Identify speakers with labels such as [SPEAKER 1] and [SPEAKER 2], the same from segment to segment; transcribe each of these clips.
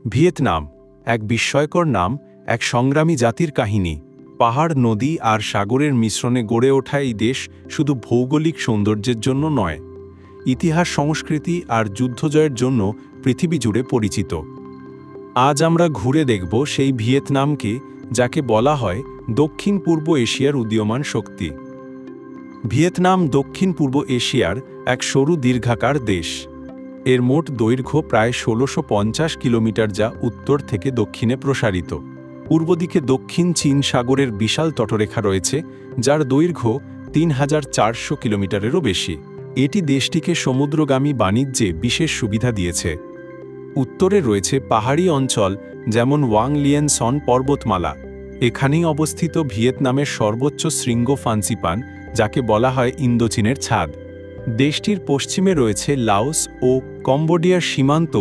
[SPEAKER 1] Vietnam এক বিস্ময়কর নাম, এক সংগ্রামী জাতির কাহিনী। পাহাড়, নদী আর সাগরের মিশ্রণে গড়ে ওঠা এই দেশ শুধু ভৌগোলিক সৌন্দর্যের জন্য নয়, ইতিহাস, সংস্কৃতি আর যুদ্ধজয়ের জন্য পৃথিবী জুড়ে পরিচিত। আজ আমরা ঘুরে দেখব সেই ভিয়েতনামকে, যাকে বলা হয় দক্ষিণ পূর্ব এশিয়ার উদীয়মান শক্তি। ভিয়েতনাম দক্ষিণ পূর্ব এশিয়ার এক সরু দীর্ঘাকার দেশ। এর মোট দৈর্ঘ্য প্রায় ১৬৫০ কিলোমিটার, যা উত্তর থেকে দক্ষিণে প্রসারিত। পূর্ব দিকে দক্ষিণ চীন সাগরের বিশাল তটরেখা রয়েছে, যার দৈর্ঘ্য ৩,৪০০ কিলোমিটারেরও বেশি। এটি দেশটিকে সমুদ্রগামী বাণিজ্যে বিশেষ সুবিধা দিয়েছে। উত্তরে রয়েছে পাহাড়ি অঞ্চল, যেমন ওয়াং লিয়েন সন পর্বতমালা। এখানেই অবস্থিত ভিয়েতনামের সর্বোচ্চ শৃঙ্গ ফান্সিপান, যাকে বলা হয় ইন্দোচীনের ছাদ। দেশটির পশ্চিমে রয়েছে লাওস ও কম্বোডিয়ার সীমান্ত,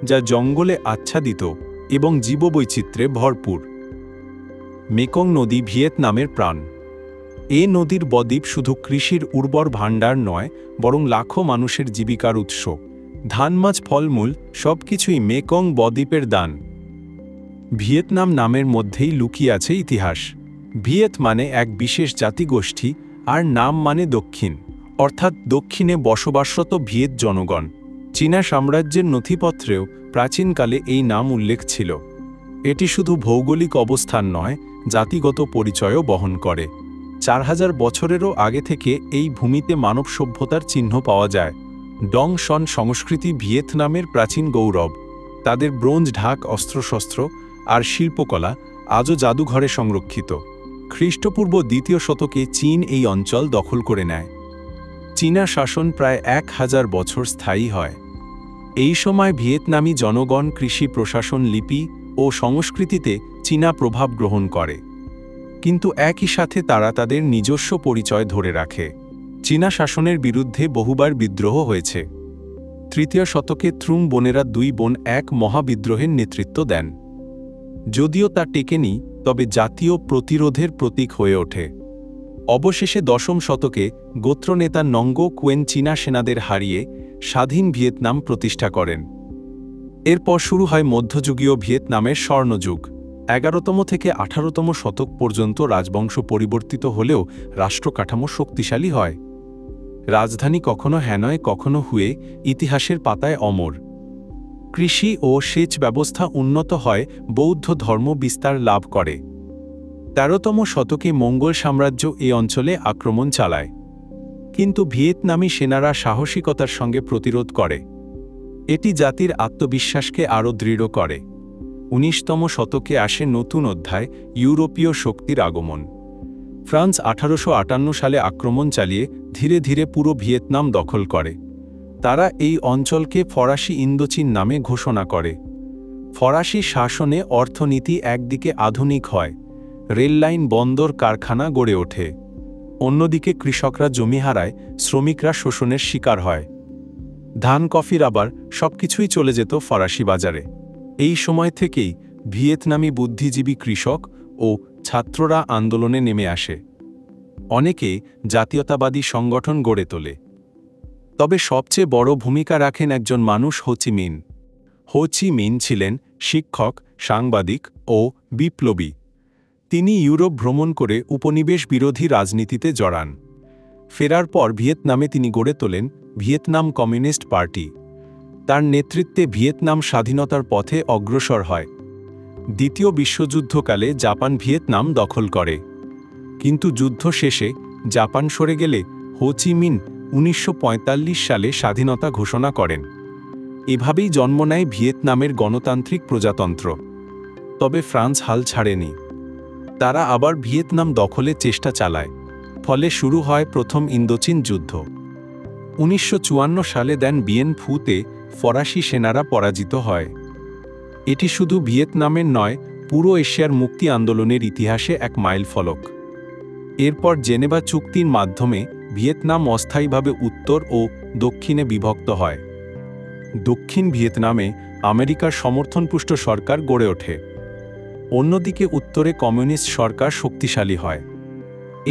[SPEAKER 1] যা জঙ্গলে আচ্ছাদিত এবং জীববৈচিত্র্যে ভরপুর। মেকং নদী ভিয়েতনামের প্রাণ। এ নদীর বদ্বীপ শুধু কৃষির উর্বর ভাণ্ডার নয়, বরং লাখো মানুষের জীবিকার উৎস। ধান, মাছ, ফলমূল সবকিছুই মেকং বদ্বীপের দান। ভিয়েতনাম নামের মধ্যেই লুকিয়ে আছে ইতিহাস। ভিয়েত মানে এক বিশেষ জাতিগোষ্ঠী, আর নাম মানে দক্ষিণ, অর্থাৎ দক্ষিণে বসবাসরত ভিয়েত জনগণ। চীনা সাম্রাজ্যের নথিপত্রেও প্রাচীনকালে এই নাম উল্লেখ ছিল। এটি শুধু ভৌগোলিক অবস্থান নয়, জাতিগত পরিচয়ও বহন করে। ৪,০০০ বছরেরও আগে থেকে এই ভূমিতে মানব সভ্যতার চিহ্ন পাওয়া যায়। ডং শন সংস্কৃতি ভিয়েতনামের প্রাচীন গৌরব। তাদের ব্রোঞ্জ ঢাক অস্ত্রশস্ত্র আর শিল্পকলা আজও জাদুঘরে সংরক্ষিত। খ্রিস্টপূর্ব ২য় শতকে চীন এই অঞ্চল দখল করে নেয়। চীনা শাসন প্রায় ১,০০০ বছর স্থায়ী হয়। এই সময় ভিয়েতনামি জনগণ কৃষি, প্রশাসন, লিপি ও সংস্কৃতিতে চীনা প্রভাব গ্রহণ করে। কিন্তু একই সাথে তারা তাদের নিজস্ব পরিচয় ধরে রাখে। চীনা শাসনের বিরুদ্ধে বহুবার বিদ্রোহ হয়েছে। ৩য় শতকে থ্রুং বোনেরা ২ বোন এক মহাবিদ্রোহের নেতৃত্ব দেন। যদিও তা টেকেনি, তবে জাতীয় প্রতিরোধের প্রতীক হয়ে ওঠে। অবশেষে ১০ম শতকে গোত্রনেতা নঙ্গো কুয়েন চীনা সেনাদের হারিয়ে স্বাধীন ভিয়েতনাম প্রতিষ্ঠা করেন। এরপর শুরু হয় মধ্যযুগীয় ভিয়েতনামের স্বর্ণযুগ। ১১তম থেকে ১৮তম শতক পর্যন্ত রাজবংশ পরিবর্তিত হলেও রাষ্ট্র কাঠামো শক্তিশালী হয়। রাজধানী কখনো হ্যানয়, কখনো হুয়ে, ইতিহাসের পাতায় অমর। কৃষি ও সেচ ব্যবস্থা উন্নত হয়, বৌদ্ধ ধর্ম বিস্তার লাভ করে। ১৩তম শতকে মঙ্গল সাম্রাজ্য এ অঞ্চলে আক্রমণ চালায়, কিন্তু ভিয়েতনামি সেনারা সাহসিকতার সঙ্গে প্রতিরোধ করে। এটি জাতির আত্মবিশ্বাসকে আরও দৃঢ় করে। ১৯তম শতকে আসে নতুন অধ্যায়, ইউরোপীয় শক্তির আগমন। ফ্রান্স ১৮৫৮ সালে আক্রমণ চালিয়ে ধীরে ধীরে পুরো ভিয়েতনাম দখল করে। তারা এই অঞ্চলকে ফরাসি ইন্দোচীন নামে ঘোষণা করে। ফরাসি শাসনে অর্থনীতি একদিকে আধুনিক হয়, রেললাইন, বন্দর, কারখানা গড়ে ওঠে। অন্যদিকে কৃষকরা জমি হারায়, শ্রমিকরা শোষণের শিকার হয়। ধান, কফি, রাবার সবকিছুই চলে যেত ফরাসি বাজারে। এই সময় থেকেই ভিয়েতনামি বুদ্ধিজীবী, কৃষক ও ছাত্ররা আন্দোলনে নেমে আসে। অনেকে জাতীয়তাবাদী সংগঠন গড়ে তোলে। তবে সবচেয়ে বড় ভূমিকা রাখেন একজন মানুষ, হো চি মিন। হো চি মিন ছিলেন শিক্ষক, সাংবাদিক ও বিপ্লবী। তিনি ইউরোপ ভ্রমণ করে উপনিবেশ বিরোধী রাজনীতিতে জড়ান। ফেরার পর ভিয়েতনামে তিনি গড়ে তোলেন ভিয়েতনাম কমিউনিস্ট পার্টি। তার নেতৃত্বে ভিয়েতনাম স্বাধীনতার পথে অগ্রসর হয়। দ্বিতীয় বিশ্বযুদ্ধকালে জাপান ভিয়েতনাম দখল করে, কিন্তু যুদ্ধ শেষে জাপান সরে গেলে হো চি মিন ১৯৪৫ সালে স্বাধীনতা ঘোষণা করেন। এভাবেই জন্ম নেয় ভিয়েতনামের গণতান্ত্রিক প্রজাতন্ত্র। তবে ফ্রান্স হাল ছাড়েনি। তারা আবার ভিয়েতনাম দখলের চেষ্টা চালায়। ফলে শুরু হয় প্রথম ইন্দোচীন যুদ্ধ। ১৯৫৪ সালে দেন বিয়েন ফুতে ফরাসি সেনারা পরাজিত হয়। এটি শুধু ভিয়েতনামের নয়, পুরো এশিয়ার মুক্তি আন্দোলনের ইতিহাসে এক মাইলফলক। এরপর জেনেভা চুক্তির মাধ্যমে ভিয়েতনাম অস্থায়ীভাবে উত্তর ও দক্ষিণে বিভক্ত হয়। দক্ষিণ ভিয়েতনামে আমেরিকার সমর্থনপুষ্ট সরকার গড়ে ওঠে। অন্যদিকে উত্তরে কমিউনিস্ট সরকার শক্তিশালী হয়।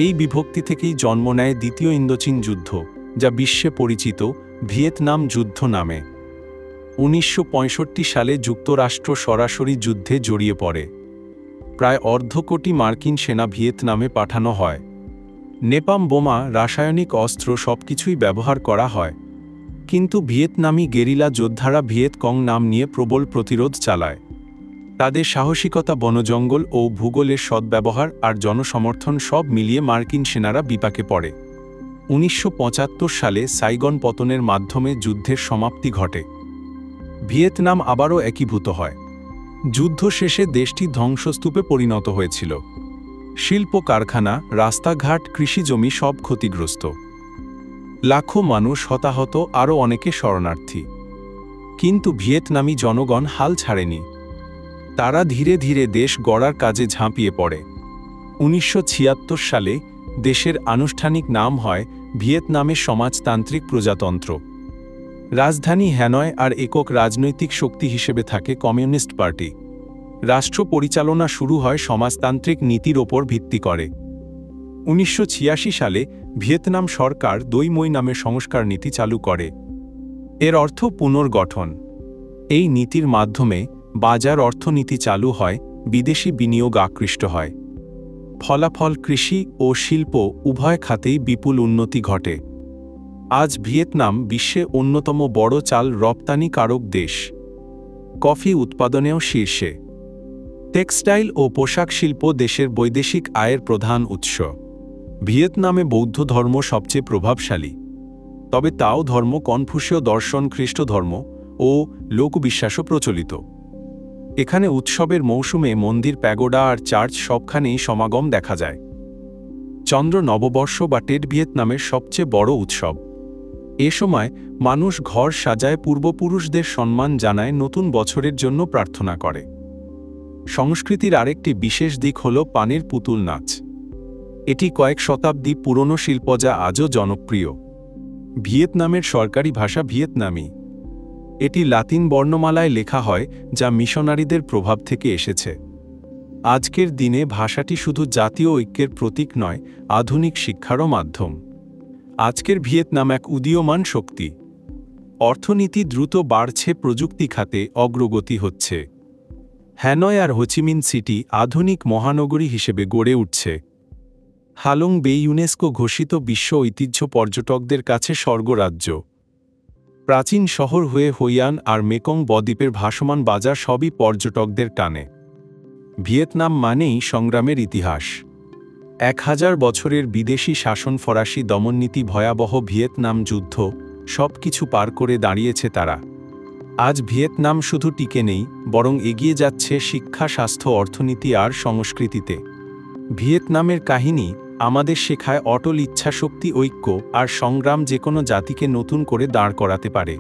[SPEAKER 1] এই বিভক্তি থেকেই জন্ম নেয় দ্বিতীয় ইন্দোচীন যুদ্ধ, যা বিশ্বে পরিচিত ভিয়েতনাম যুদ্ধ নামে। 1965 সালে যুক্তরাষ্ট্র সরাসরি যুদ্ধে জড়িয়ে পড়ে। প্রায় অর্ধকোটি মার্কিন সেনা ভিয়েতনামে পাঠানো হয়। নেপাম বোমা, রাসায়নিক অস্ত্র সবকিছুই ব্যবহার করা হয়। কিন্তু ভিয়েতনামি গেরিলা যোদ্ধারা ভিয়েতকং নাম নিয়ে প্রবল প্রতিরোধ চালায়। তাদের সাহসিকতা, বনজঙ্গল ও ভূগোলের সদ্ব্যবহার আর জনসমর্থন সব মিলিয়ে মার্কিন সেনারা বিপাকে পড়ে। 1975 সালে সাইগন পতনের মাধ্যমে যুদ্ধের সমাপ্তি ঘটে। ভিয়েতনাম আবারও একীভূত হয়। যুদ্ধ শেষে দেশটি ধ্বংসস্তূপে পরিণত হয়েছিল। শিল্প কারখানা, রাস্তাঘাট, কৃষিজমি সব ক্ষতিগ্রস্ত। লাখো মানুষ হতাহত, আরও অনেকে শরণার্থী। কিন্তু ভিয়েতনামি জনগণ হাল ছাড়েনি। তারা ধীরে ধীরে দেশ গড়ার কাজে ঝাঁপিয়ে পড়ে। 1976 সালে দেশের আনুষ্ঠানিক নাম হয় ভিয়েতনামের সমাজতান্ত্রিক প্রজাতন্ত্র। রাজধানী হ্যানয় আর একক রাজনৈতিক শক্তি হিসেবে থাকে কমিউনিস্ট পার্টি। রাষ্ট্র পরিচালনা শুরু হয় সমাজতান্ত্রিক নীতির ওপর ভিত্তি করে। 1986 সালে ভিয়েতনাম সরকার দই মই নামে সংস্কার নীতি চালু করে। এর অর্থ পুনর্গঠন। এই নীতির মাধ্যমে বাজার অর্থনীতি চালু হয়, বিদেশি বিনিয়োগ আকৃষ্ট হয়। ফলাফল কৃষি ও শিল্প উভয় খাতেই বিপুল উন্নতি ঘটে। আজ ভিয়েতনাম বিশ্বে অন্যতম বড় চাল রপ্তানিকারক দেশ। কফি উৎপাদনেও শীর্ষে। টেক্সটাইল ও পোশাক শিল্প দেশের বৈদেশিক আয়ের প্রধান উৎস। ভিয়েতনামে বৌদ্ধ ধর্ম সবচেয়ে প্রভাবশালী। তবে তাও ধর্ম কনফুসীয় দর্শন, খ্রিস্ট ধর্ম ও লোকবিশ্বাসও প্রচলিত। এখানে উৎসবের মৌসুমে মন্দির, প্যাগোডা আর চার্চ সবখানেই সমাগম দেখা যায়। চন্দ্র নববর্ষ বা টেট ভিয়েতনামের সবচেয়ে বড় উৎসব। এ সময় মানুষ ঘর সাজায়, পূর্বপুরুষদের সম্মান জানায়, নতুন বছরের জন্য প্রার্থনা করে। সংস্কৃতির আরেকটি বিশেষ দিক হল পানের পুতুল নাচ। এটি কয়েক শতাব্দী পুরনো শিল্প যা আজও জনপ্রিয়। ভিয়েতনামের সরকারি ভাষা ভিয়েতনামি। এটি লাতিন বর্ণমালায় লেখা হয়, যা মিশনারিদের প্রভাব থেকে এসেছে। আজকের দিনে ভাষাটি শুধু জাতীয় ঐক্যের প্রতীক নয়, আধুনিক শিক্ষারও মাধ্যম। আজকের ভিয়েতনাম এক উদীয়মান শক্তি। অর্থনীতি দ্রুত বাড়ছে, প্রযুক্তি খাতে অগ্রগতি হচ্ছে। হ্যানয় আর হোচিমিন সিটি আধুনিক মহানগরী হিসেবে গড়ে উঠছে। হালং বে ইউনেস্কো ঘোষিত বিশ্ব ঐতিহ্য, পর্যটকদের কাছে স্বর্গরাজ্য। প্রাচীন শহর হয়ে হইয়ান আর মেকং বদ্বীপের ভাসমান বাজার সবই পর্যটকদের টানে। ভিয়েতনাম মানেই সংগ্রামের ইতিহাস। 1000 বছরের বিদেশি শাসন, ফরাসি দমননীতি, ভয়াবহ ভিয়েতনাম যুদ্ধ সবকিছু পার করে দাঁড়িয়েছে তারা। আজ ভিয়েতনাম শুধু টিকে নেই, বরং এগিয়ে যাচ্ছে শিক্ষা, স্বাস্থ্য, অর্থনীতি আর সংস্কৃতিতে। ভিয়েতনামের কাহিনী আমাদের শেখায় অটল ইচ্ছাশক্তি, ঐক্য আর সংগ্রাম যে কোনো জাতিকে নতুন করে দাঁড় করাতে পারে।